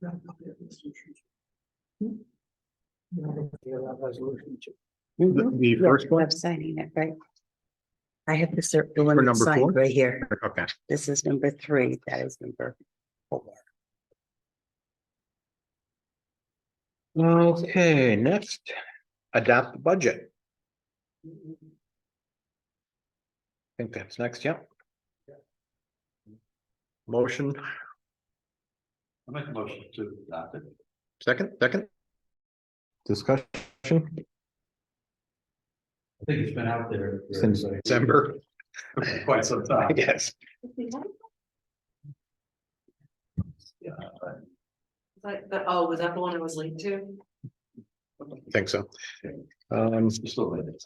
The first one I'm signing it, right? I have the one for that's number signed 4. right here. Okay. This is number 3. That is number 4. Okay, next, adopt the budget. I think that's next, yep. Motion, I make a motion to adopt it. second. Discussion I think it's been out there for since December, quite some I time. guess. Yeah, Oh, was that the one I was linked to? I think so. still in it.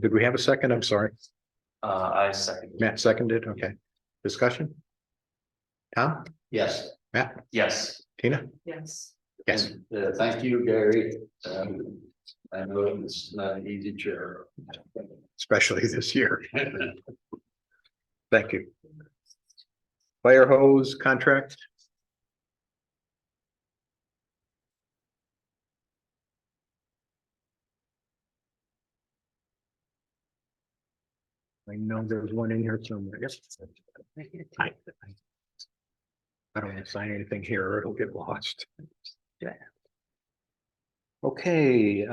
Did we have a second? I'm sorry. I second. Matt seconded, okay. Discussion? Tom, Yes. Matt, Yes. Tina? Yes. Yes. And, thank you, Gary. I know it's not an easy chair. Especially this year. Thank you. Fire hose contract. I know there's one in here somewhere. Yes. I don't want to sign anything here or it'll get lost. Yeah. Okay,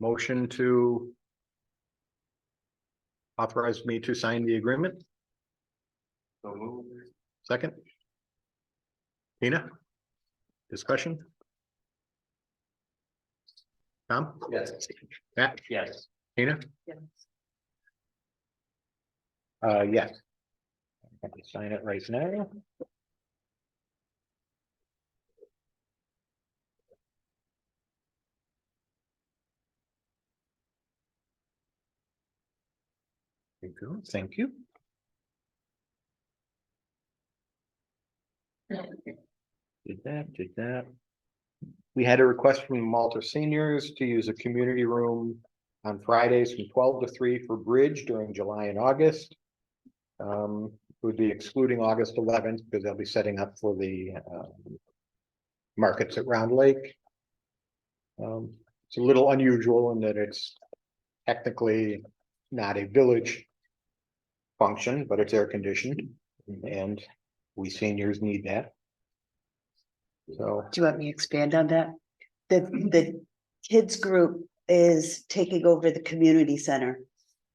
motion to authorize me to sign the agreement. So move. Second. Tina? Discussion? Tom? Yes. Matt? Yes. Tina? Yes. Yes. I can sign it right now. There you go. Thank you. Did that. We had a request from Malta seniors to use a community room on Fridays from 12 to 3 for bridge during July and August. Would be excluding August 11th because they'll be setting up for the markets at Round Lake. It's a little unusual in that it's technically not a village function, but it's air conditioned and we seniors need that. So, Do you want me to expand on that? The kids group is taking over the community center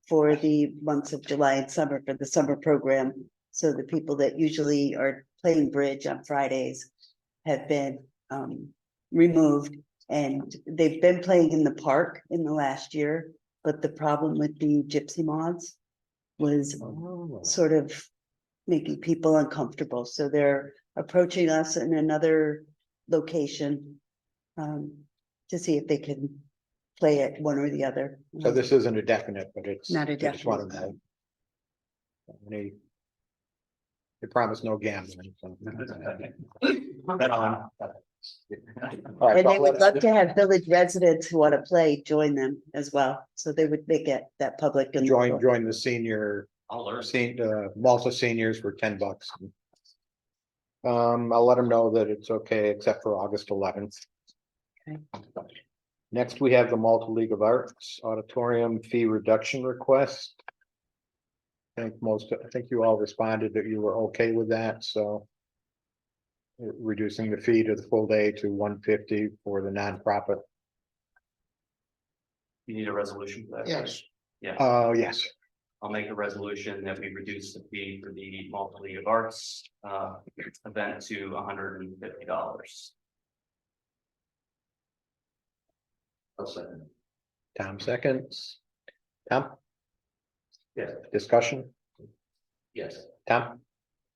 for the months of July and summer for the summer program. So the people that usually are playing bridge on Fridays have been removed, and they've been playing in the park in the last year. But the problem with the gypsy moths was sort of making people uncomfortable. So they're approaching us in another location to see if they can play it one or the other. so this isn't a definite, but it's. Not a I just wanted definite. to- They promise no gambling. So. Right on. All right, And so they would let's- love to have village residents who want to play, join them as well, so they would make it that public. and join the senior, I'll learn. Malta seniors for $10. I'll let them know that it's okay, except for August 11th. Okay. Next, we have the Malta League of Arts Auditorium Fee Reduction Request. I think you all responded that you were okay with that, so. Reducing the fee to the full day to $150 for the nonprofit. You need a resolution for that? Yes. Yeah, Yes, I'll make a resolution that we reduce the fee for the Malta League of Arts event to $150. I'll second. Tom seconds. Tom, Yes. discussion, Yes. Tom,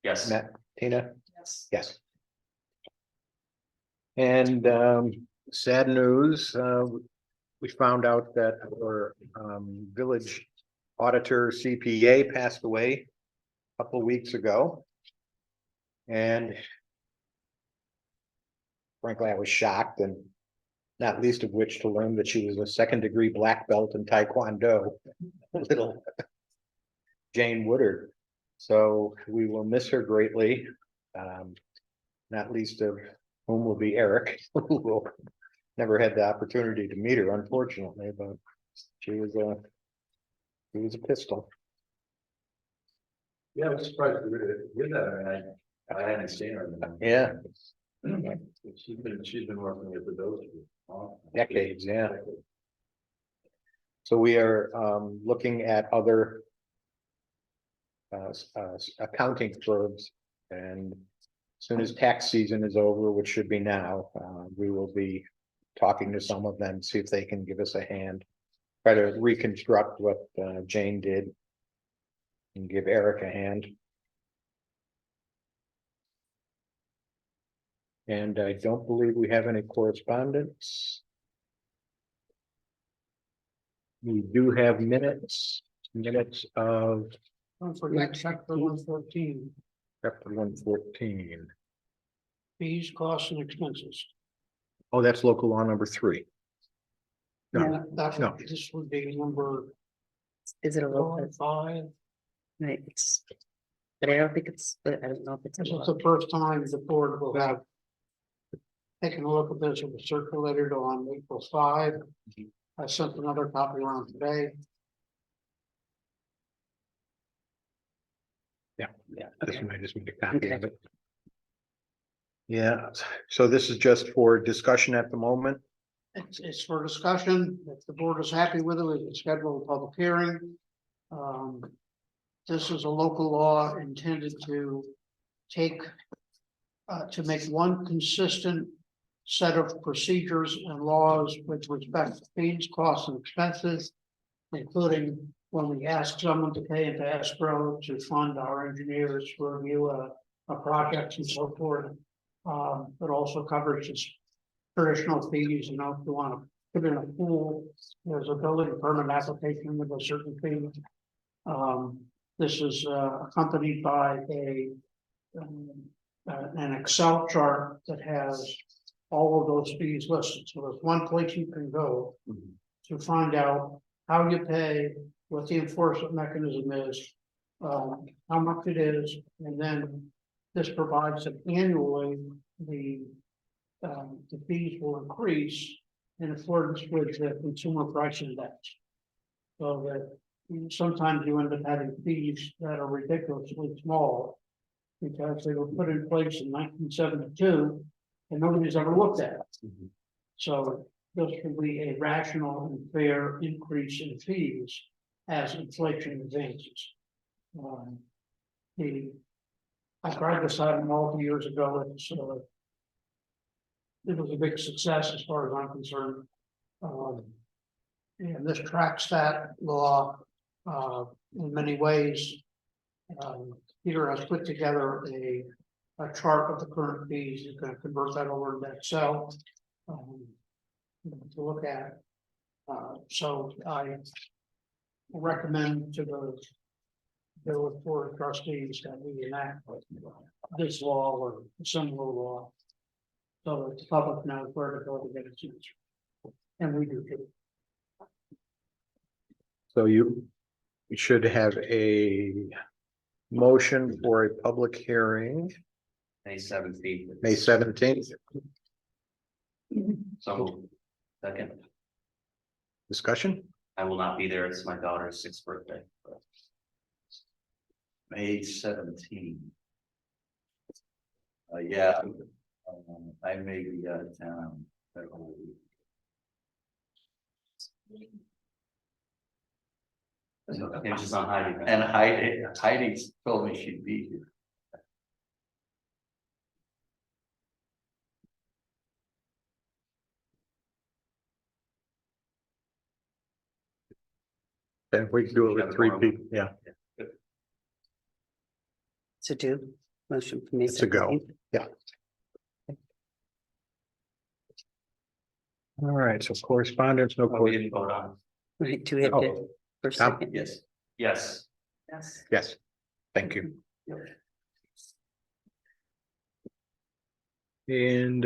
Yes, Matt, Tina, Yes. yes. And sad news, we found out that our village auditor CPA passed away a couple of weeks ago. And frankly, I was shocked, and not least of which to learn that she was a second-degree black belt in Taekwondo. Little Jane Woodard. So we will miss her greatly. Not least of whom will be Eric, who will never had the opportunity to meet her, unfortunately, but she was a pistol. Yeah, I was surprised to hear that, I hadn't seen her. Yeah, She's been working with the those. decades, yeah. So we are looking at other accounting firms, and as soon as tax season is over, which should be now, we will be talking to some of them, see if they can give us a hand. Try to reconstruct what Jane did and give Eric a hand. And I don't believe we have any correspondence. We do have minutes of Don't forget chapter 114, chapter 114. fees, costs and expenses. Oh, that's local law number 3. No, no. This would be number Is it a local? 5. Right, but I don't think it's, I don't know if it's. This is the first time the board will have taken a look at this. It was circulated on April 5. I sent another copy around today. Yeah, this one I just need a copy of it. Yeah, so this is just for discussion at the moment. It's for discussion. If the board is happy with it, we can schedule a public hearing. This is a local law intended to take, to make one consistent set of procedures and laws with respect to fees, costs and expenses, including when we ask someone to pay into escrow to fund our engineers review a project and so forth. It also covers just traditional fees, you know, if you want to put in a pool, there's a building permit application with a certain fee. This is accompanied by an Excel chart that has all of those fees listed. So there's one place you can go to find out how you pay, what the enforcement mechanism is, how much it is, and then this provides that annually the fees will increase in accordance with the consumer price index. So that sometimes you end up having fees that are ridiculously small because they were put in place in 1972 and nobody's ever looked at it. So this will be a rational and fair increase in fees as inflation advances. I tried this out multiple years ago, and so it was a big success as far as I'm concerned. And this tracks that law in many ways. Peter has put together a chart of the current fees. You can convert that over to Excel to look at. So I recommend to the board of trustees that we enact this law or similar law, so that the public knows where to go to get its answer. And we do too. So you should have a motion for a public hearing, May 17th. May 17th. So, second, Discussion? I will not be there. It's my daughter's 6th birthday. May 17. Yeah, I may be out of town that whole week. Maybe she's on Heidi. then. And Heidi told me she'd be here. And we can do it with 3 people, yeah. To do, motion for me. It's a go. Yeah. All right, so correspondence, no Oh, we didn't vote on. Right, do we have to, Oh. first Tom? second? Yes. Yes. Yes. Yes, thank you. And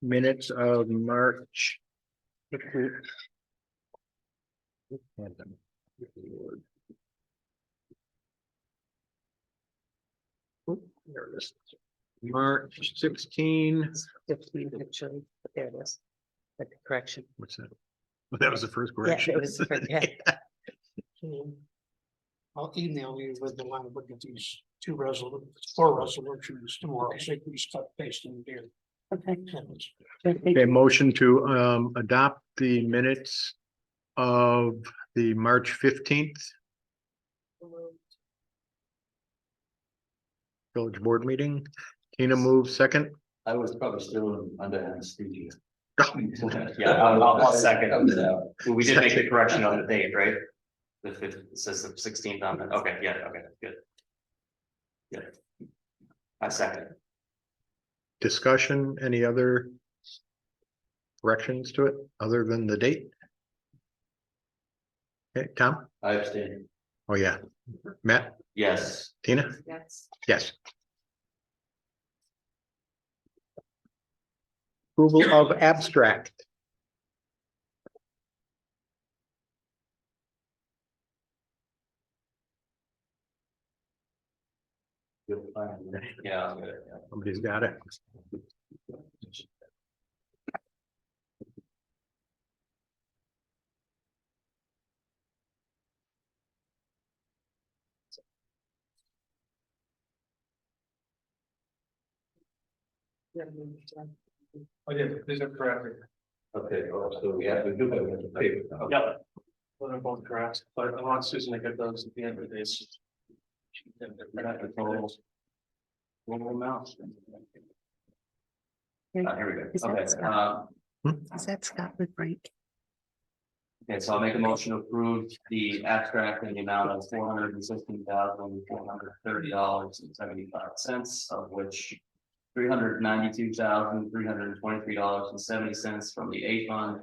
minutes of March. There it is. March 16. 15 actually, but there it is. But the correction. What's that? Well, that was the first Yeah, correction. it was the first- yeah. I'll email you with the language of these four resolutions tomorrow, so you can start pasting here. Okay. Okay, motion to adopt the minutes of the March 15th village board meeting. Tina moves second. I was probably still under anesthesia. Yeah, I'll second. Comes out. We did make the correction on the date, right? The fifth, it says the 16th on it. Okay, yeah, okay, good. Yeah. I second. Discussion, any other corrections to it other than the date? Okay, Tom? I abstain. Oh, yeah. Matt, Yes. Tina? Yes. Yes. Approval of abstract. You'll find it. Yeah, I'm good. Yeah. Somebody's got it. Oh, yeah, these are correct. Okay, so we have to do it with the paper. Yep. Well, they're both correct, but I want Susan to get those at the end of the day. So she can- they're not the totals. Total amount. Here we Is go. that Okay, Scott? Is that Scott with Frank? okay, so I'll make a motion to approve the abstract in the amount of $416,430.75, of which $392,323.70 from the A fund,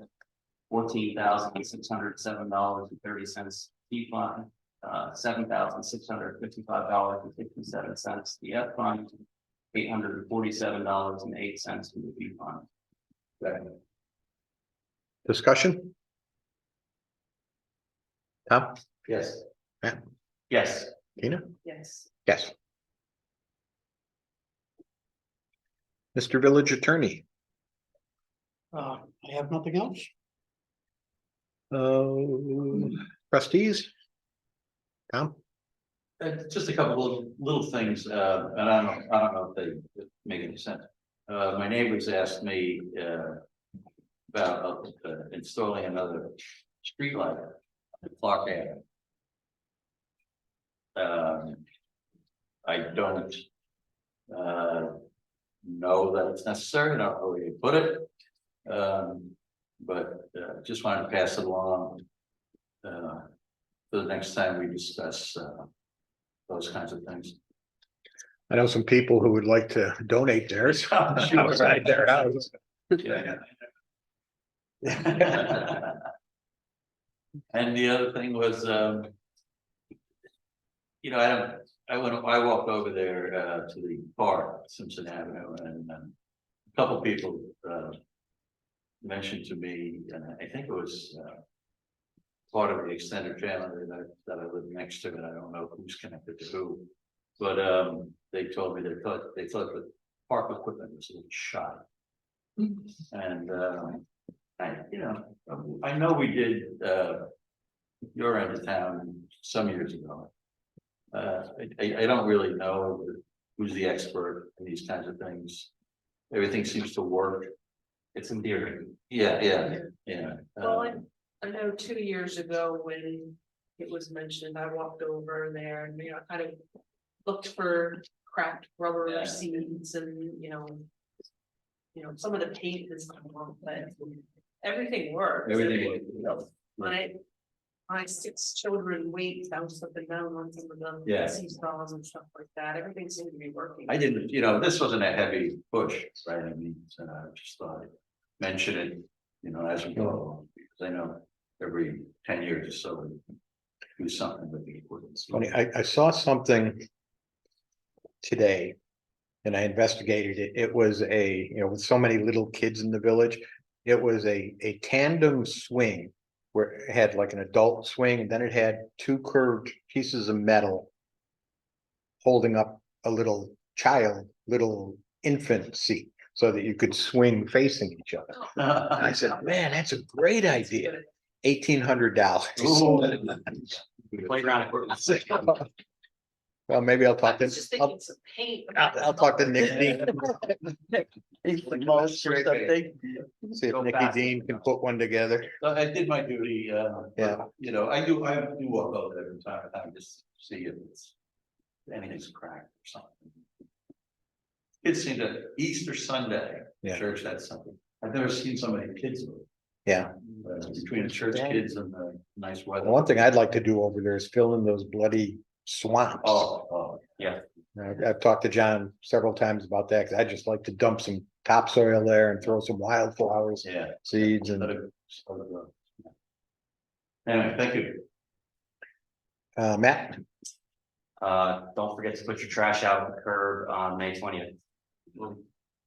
$14,607.30 B fund, $7,655.57 the F fund, $847.08 from the B fund. Discussion? Tom? Yes. Matt? Yes. Tina? Yes. Yes. Mr. Village Attorney. I have nothing else. Trustees? Tom? Just a couple of little things, and I don't know if they make any sense. My neighbors asked me, about installing another street light at Clark Avenue. I don't, know that it's necessary, I don't know where you put it. But just wanted to pass it along. For the next time we discuss, those kinds of things. I know some people who would like to donate theirs outside their house. And the other thing was, I walked over there, to the park, Simpson Avenue, and a couple people, mentioned to me, and I think it was, part of the extended family that I live next to, and I don't know who's connected to who. But, they told me they thought the park equipment was a little shot. And, I know we did, your end of town some years ago. I don't really know who's the expert in these kinds of things. Everything seems to work. It's endearing. Yeah. Well, I know 2 years ago when it was mentioned, I walked over there and, kind of looked for cracked rubber Yeah. seeds and, some of the paint is wrong, but everything works. Everything. My 6 children weights bounced up and down on some of them. Yeah. Seesaws and stuff like that. Everything seemed to be working. I didn't, this wasn't a heavy push, right? I mean, so I just thought I'd mention it, as we go along, because I know every 10 years or so, we do something with the equipment. Funny, I saw something today and I investigated it. It was with so many little kids in the village, it was a tandem swing where it had like an adult swing, and then it had 2 curved pieces of metal holding up a little child, little infant seat, so that you could swing facing each other. And I said, man, that's a great idea. $1,800. Playground equipment. Well, maybe I'll I talk to, was just thinking some paint. I'll talk to Nick Dean, Mulch or something. see if Nicky Dean can put one together. I did my duty, Yeah. you know, I do walk over there from time to time, just to see if it's, anything's cracked or something. Kids seem to, Easter Sunday, Yeah. church had something, I've never seen so many kids. Yeah. Between the church kids and the nice weather. One thing I'd like to do over there is fill in those bloody swamps. Oh, I've talked to John several times about that, because I just like to dump some topsoil there and throw some wildflowers, yeah. seeds and, Anyway, thank you. Matt, Don't forget to put your trash out at the curb on May 20th.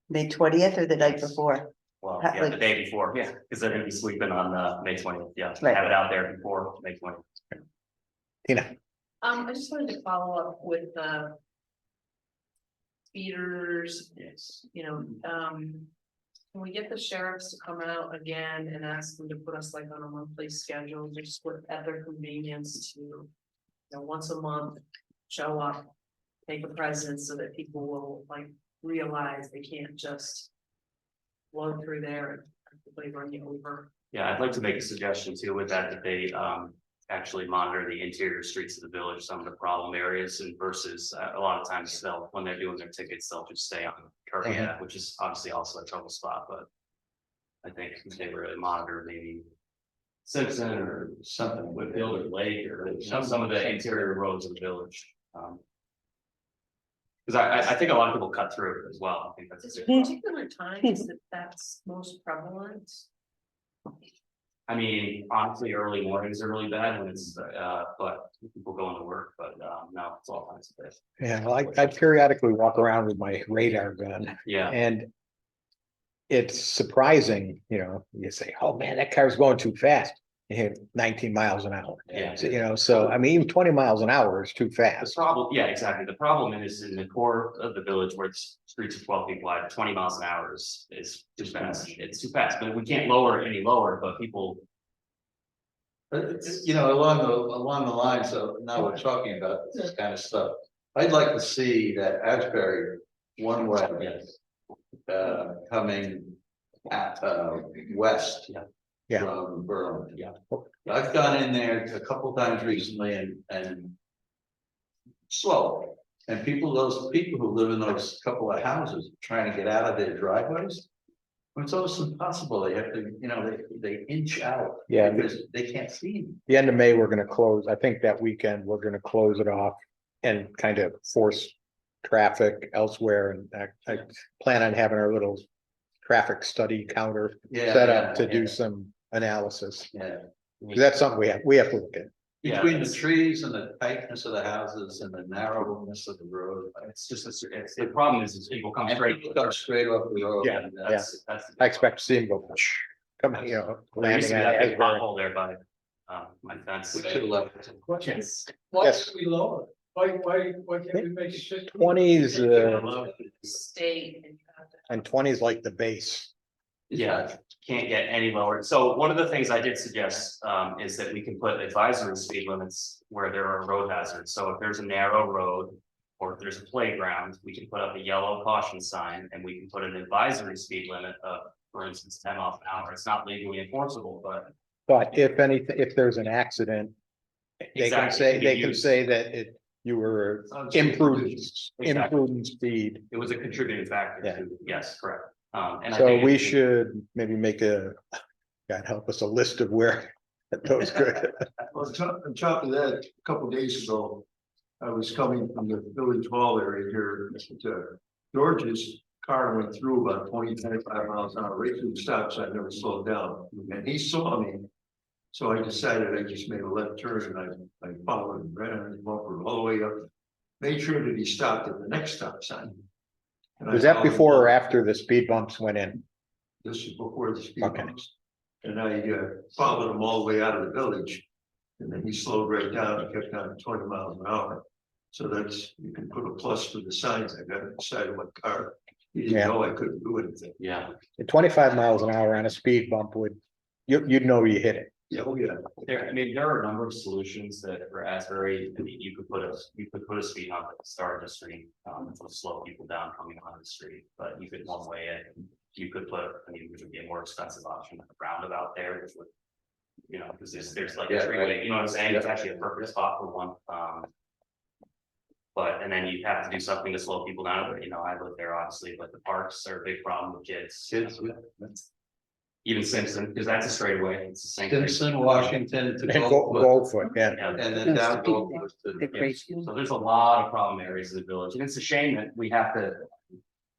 May 20th or the night before? Well, Ha- yeah, the like- day before, yeah, because they're gonna be sweeping on May 20th, yeah, Right. have it out there before May 20th. Tina, I just wanted to follow up with the. Speeders, Yes. you know, can we get the sheriffs to come out again and ask them to put us like on a monthly schedule, just at their convenience to. You know, once a month, show up, take a presence so that people will like realize they can't just. Blow through there and quickly run you over. Yeah, I'd like to make a suggestion too with that they actually monitor the interior streets of the village, some of the problem areas and versus a lot of times they'll, when they're doing their tickets, they'll just stay on Currier, which is obviously also a trouble spot, but. I think if they really monitor maybe Simpson or Something with Whitfield or Lake or some of the interior roads of the village. Cause I think a lot of people cut through it as well. I think that's. Is a there big particular times that that's most prevalent? I mean, honestly, early mornings are really bad when it's, but people going to work, but, no, it's all kinds of days. yeah, well, I periodically walk around with my radar gun, Yeah, and it's surprising, you know, you say, oh man, that car's going too fast. You hit 19 miles an hour. Yeah. So, you know, so I mean, even 20 miles an hour is too the fast. problem, yeah, exactly. The problem is in the core of the village where it's streets are 12 feet wide, 20 miles an hour is too fast. It's too fast, but we can't lower it any lower, but people. But it's, you know, along the lines of, now we're talking about this kind of stuff. I'd like to see that Asbury one way. Yes. Coming at, west. Yeah. Yeah. From Berlin. Yeah. I've gone in there a couple times recently and. Slow, and those people who live in those couple of houses trying to get out of their driveways. It's almost impossible, they have to, you know, they inch out. Yeah. Because they can't see. The end of May, we're gonna close, I think that weekend, we're gonna close it off and kind of force traffic elsewhere, and I plan on having our little traffic study counter set up to do some analysis. Yeah, That's something we have to look at. Yeah, between the it's- trees and the tightness of the houses and the narrowness of the road. It's just, it's, the problem is people come And straight. people go straight off the road. Yeah, and That's the I expect to see him go, come, you know, There used landing to be on that big Asbury. pothole there by, my fence. We should have left. Yes. Why Yes. should we lower? Why can't we make it 15? 20s, State. And you have to- and 20 is like the base. Yeah, can't get any lower. So one of the things I did suggest is that we can put advisory speed limits where there are road hazards. So if there's a narrow road. Or if there's a playground, we can put up a yellow caution sign and we can put an advisory speed limit of, for instance, 10 miles an hour. It's not legally enforceable, but. But if anything, if there's an accident, they can Exactly, say, it can they be can used. say that you were imprudent speed. It was a contributing factor Yeah. to, yes, correct. And I So think we it's- should maybe make God help us, a list of where those could. On top of that, a couple days ago, I was coming from the village hall area here, George's car went through about 25 miles an hour, right through the stop sign, never slowed down, and he saw me. So I decided I just made a left turn and I followed him, ran on his bumper all the way up, made sure that he stopped at the next stop sign. And I Was that followed before or him. after the speed bumps went in? This is before the speed Okay. bumps. And I followed him all the way out of the village. And then he slowed right down and kept on 20 miles an hour. So that's, you can put a plus for the signs, I got it inside of my car. You Yeah. didn't know I couldn't do anything. Yeah, 25 miles an hour on a speed bump would, you'd know you hit it. Yeah, oh, yeah. there are a number of solutions that for Asbury, I mean, you could put a speed hump at the start of the street, to slow people down coming onto the street, but you could one way it. You could put, I mean, which would be a more expensive option, like a roundabout there, which would. You know, because there's like a Yeah, freeway, right. you know what I'm saying, it's actually a perfect spot for one, But, and then you have to do something to slow people down, but you know, I live there obviously, but the parks are a big problem with kids. Kids, yeah. Even Simpson, because that's a straightaway, it's the same thing. Simpson, Washington to And Goldwood, Goldfoot, yeah. Yeah. and then No, down speed Goldwood to. They're crazy. So there's a lot of problem areas of the village, and it's a shame that we have to.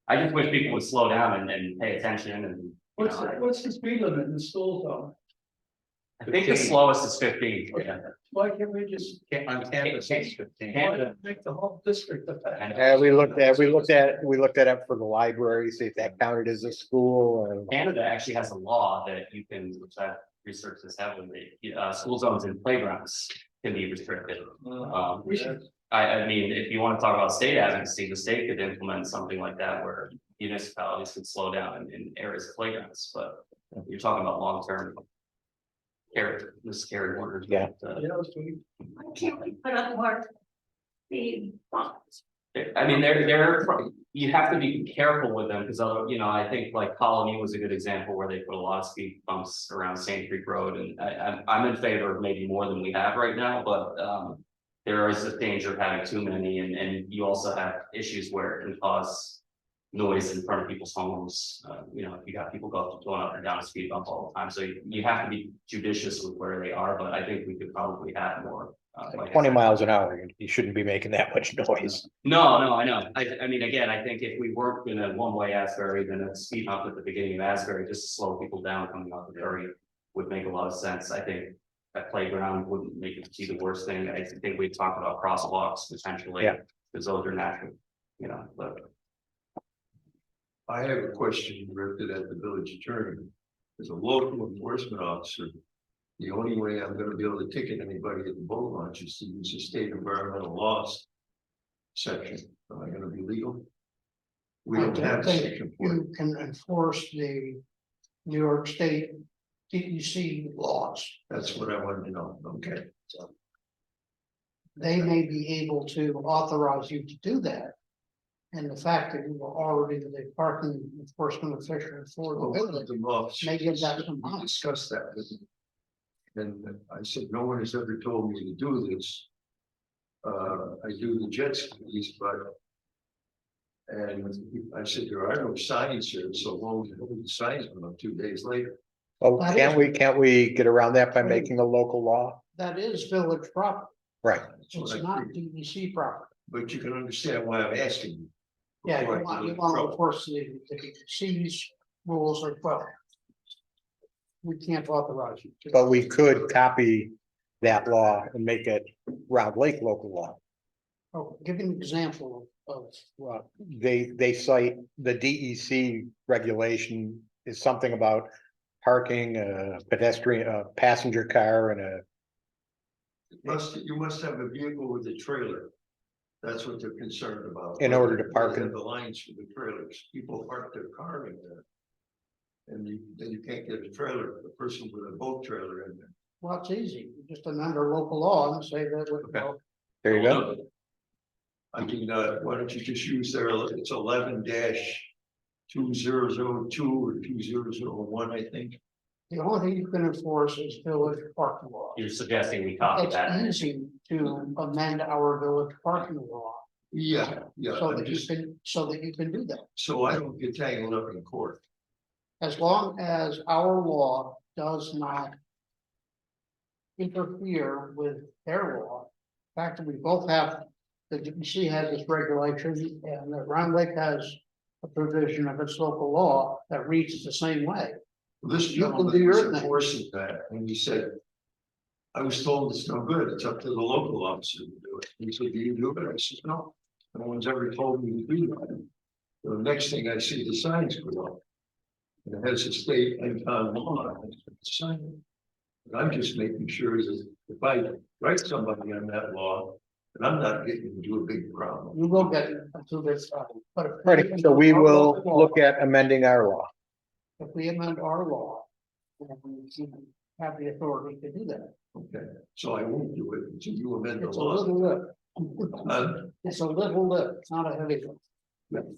I just wish people would slow down and pay attention and. you know, what's the speed limit in the school zone? I think the slowest is 15. Yeah. Why can't we just On campus, it's 15. Canada. make the whole district effect? And We looked at it for the library, see if that counted as a school and. Canada actually has a law that you can, which I've researched this heavily, school zones and playgrounds can be restricted. I mean, if you want to talk about state advocacy, the state could implement something like that where municipalities could slow down in areas of playgrounds, but you're talking about long-term. Scary orders. Yeah. Why can't we put up more speed bumps? I mean, you have to be careful with them, because you know, I think like Colony was a good example where they put a lot of speed bumps around Sand Creek Road, and I'm in favor of maybe more than we have right now, but there is a danger of having too many, and you also have issues where it can cause noise in front of people's homes. You know, if you got people going up and down a speed bump all the time, so you have to be judicious with where they are, but I think we could probably have more. Like I 20 said. miles an hour, you shouldn't be making that much noise. No, I know. I mean, again, I think if we weren't in a one-way Asbury, then a speed hump at the beginning of Asbury, just to slow people down coming off the ferry would make a lot of sense. I think that playground wouldn't make it be the worst thing. I think we'd talk about crosswalks potentially. Yeah. Because those are natural, you know, but. I have a question directed at the village attorney. As a local enforcement officer, the only way I'm gonna be able to ticket anybody at the boat launch is to use the state environmental laws section. Am I gonna be legal? We don't have a section for it. You can enforce the New York State DEC laws. That's what I wanted to know. Okay. So, They may be able to authorize you to do that. And the fact that you were already the parking enforcement official for the well, one of village. the officers May give that some we time. discussed that with him. And I said, no one has ever told me to do this. I do the jet skis, but. And I said, there are no signs here, so long as the signs went up 2 days later. Oh, That can't we get around that by making a local law? That is village property. Right. That's what It's I not figured. DEC property. But you can understand why I'm asking you. Yeah, Before I you get in want to trouble. enforce the DEC's rules as well. We can't authorize you to. But we could copy that law and make it Round Lake local law. Oh, give an example of. Well, they cite the DEC regulation is something about parking a pedestrian, a passenger car and a, You must have a vehicle with a trailer. That's what they're concerned about. In order to park They in- have the lines for the trailers. People park their car in there. And then you can't get a trailer, a person with a boat trailer in there. Well, it's easy, you just amend our local law and say that. Okay. there you go. I mean, why don't you just use their, it's 11-2002 or 2001, I think. The only thing you can enforce is village parking law. You're suggesting we copy that. It's easy to amend our village parking law Yeah, so I'm that you just, can do that. so I don't get tangled up in court. As long as our law does not interfere with their law. In fact, we both have, the DEC has this regulation and the Round Lake has a provision of its local law that reads the same way. This You can do gentleman your was thing. enforcing that, and he said. I was told it's no good, it's up to the local officer to do it. He said, do you do it? I said, no, no one's ever told me to do that. The next thing I see the signs go up. And it has a state and town law, and it's a sign. But I'm just making sure that if I write somebody on that law, And I'm not getting into a big problem. You will get into this, but. if Right, so we will local law- look at amending our law. If we amend our law, then we have the authority to do that. Okay, so I won't do it until you amend the It's a law. little lip. Uh, It's a little lip, it's not a heavy one.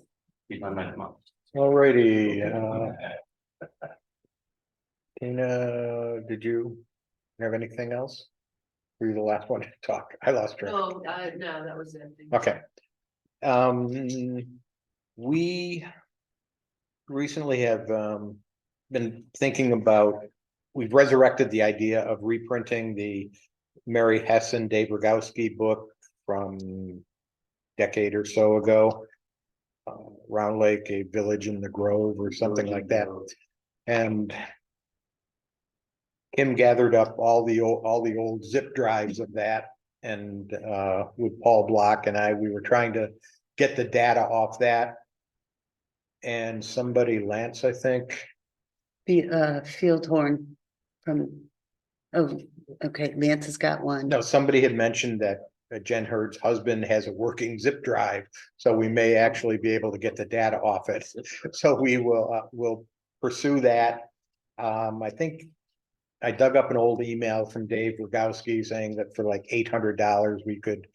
Keep my next month. Alrighty, Tina, did you have anything else? Were you the last one to talk? I lost track. No, no, that was it. Okay. We recently have been thinking about, we've resurrected the idea of reprinting the Mary Hessen, Dave Rogowski book from decade or so ago. Round Lake, a village in the Grove or something like that. And Kim gathered up all the old zip drives of that. And with Paul Block and we were trying to get the data off that. And somebody, Lance, I think, The field horn from, oh, okay, Lance has got one. no, somebody had mentioned that Jen Hurd's husband has a working zip drive. So we may actually be able to get the data off it. So we will pursue that. I think I dug up an old email from Dave Rogowski saying that for like $800, we could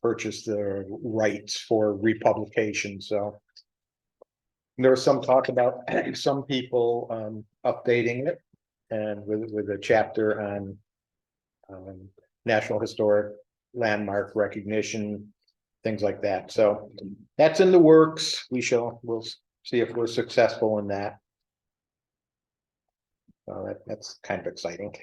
purchase the rights for republication, so. There was some talk about some people updating it and with a chapter on National Historic Landmark recognition, things like that. So that's in the works. We'll see if we're successful in that. That's kind of exciting.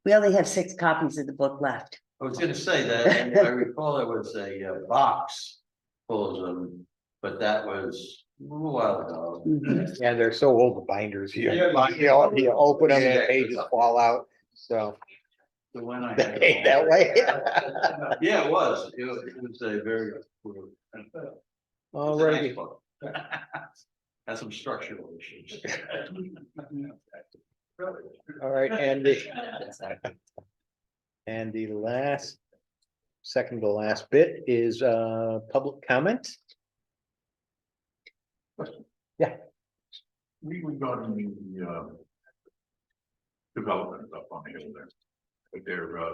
We only have 6 copies of the book left. I was gonna say that, and I recall there was a box full of them, but that was a little while ago. Mhm. Yeah, they're so old, the binders, you open them and the pages fall out, so. The one I They had. hate that way. Yeah, it was a very. All it's a nice righty. book. Has some structural issues. All right, and the last, second to last bit is public comment. Regarding the development up on the hill there. But they're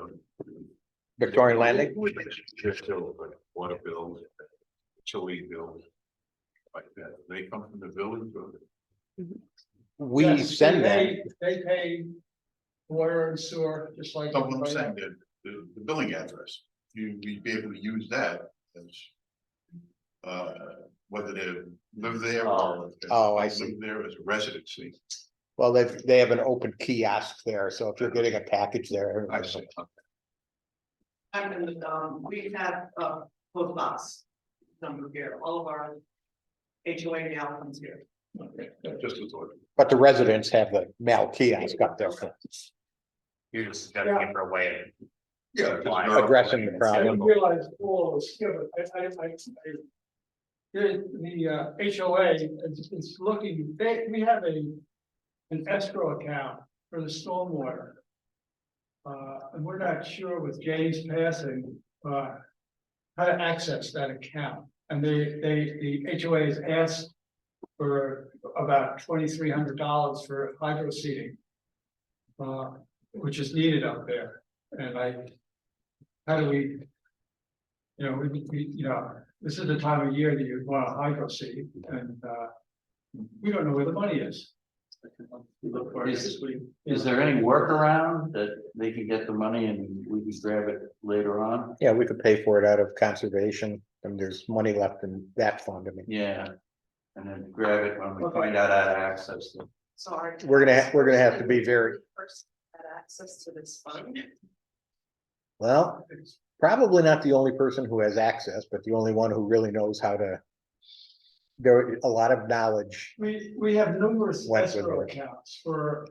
Victorian Landing. Just still like water bills, utility bills. Like that, they come from the village or? We Yes, send them. They pay water and sewer, just like. No, I'm everybody saying else. that the billing address, you'd be able to use that as. Whether they live there or. Oh, I see. Live there as a residency. Well, they have an open kiosk there, so if you're getting a package there. I see. I'm in the, we have post box number here, all of our HOA mail comes here. Just as well. But the residents have the mail kiosk up there. You're just gotta give her a way. Yeah. Addressing the I problem. didn't realize all was given. The HOA is looking, we have an escrow account for the stormwater. And we're not sure with James passing, how to access that account. And the HOA has asked for about $2,300 for hydro seeding. Which is needed up there. And how do we? This is the time of year that you want a hydro seed and we don't know where the money is. We look for it this week. Is there any workaround that they can get the money and we can grab it later on? Yeah, we could pay for it out of conservation, and there's money left in that fund. I mean, Yeah, and then grab it when we find out how to access them. Sorry. we're gonna have to be very, First, had access to this fund. well, probably not the only person who has access, but the only one who really knows how to. There a lot of knowledge. We have numerous Went with escrow it. accounts for,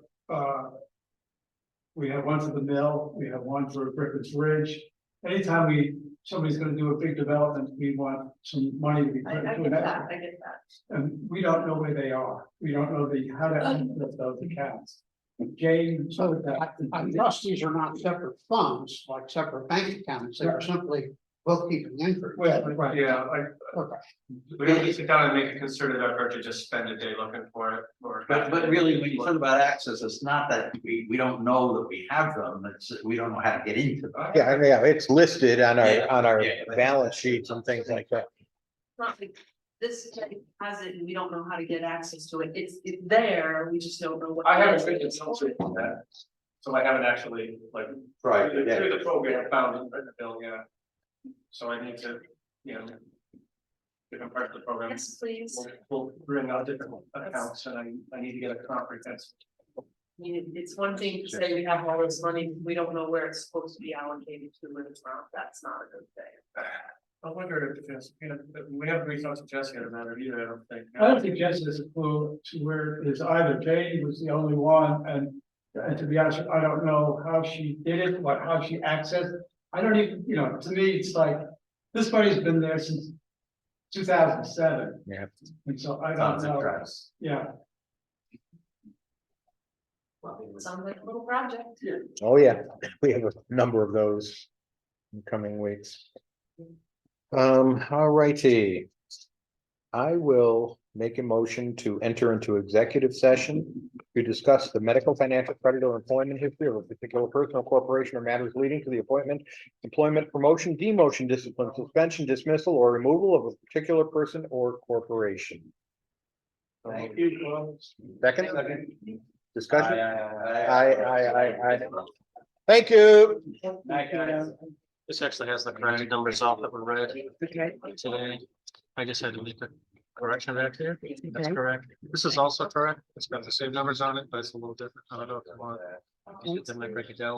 we have one for the mill, we have one for Griffin's Ridge. Anytime somebody's gonna do a big development, we want some money to be put I into get an that, escrow. I get that. And we don't know where they are. We don't know how to access those accounts. Jane, so that, I trust these are not separate funds, like separate bank accounts, they are simply bookkeeping entries. Well, yeah, Okay. we don't need to sit down and make a concerted effort to just spend a day looking for it, or. But really, when you talk about access, it's not that we don't know that we have them, it's, we don't know how to get into them. Yeah, it's listed on our Yeah. balance sheets and things like that. Not like this has it and we don't know how to get access to it. It's there, we just don't know what. I haven't written it also on that, so I haven't actually, like, Right, through yeah. the program found and written the bill, yeah. So I need to, different parts of the program. Yes, please. We'll bring out different accounts, and I need to get a comprehensive. I mean, it's one thing to say we have all this money, we don't know where it's supposed to be allocated to when it's not, that's not a good thing. I wonder if it's, we haven't reached out to Jesse about it either, I don't think. I don't think Jesse has a clue to where it is either. Jane was the only one, and to be honest, I don't know how she did it, how she accessed it. I don't even, to me, it's like, this money's been there since 2007. Yeah. And so I don't Tons of know, tracks. yeah. Sounds like a little project. Oh, yeah, we have a number of those in coming weeks. All righty. I will make a motion to enter into executive session to discuss the medical, financial, credit, or employment history of a particular person or corporation or matters leading to the appointment, employment, promotion, demotion, discipline, suspension, dismissal, or removal of a particular person or corporation. Thank you. Second, discussion? Aye. Thank you. This actually has the correct numbers off that were read today. I just had to leave the correction back here. That's Okay. correct. This is also correct. It's got the same numbers on it, but it's a little different. I don't know if you want. Then I break it down.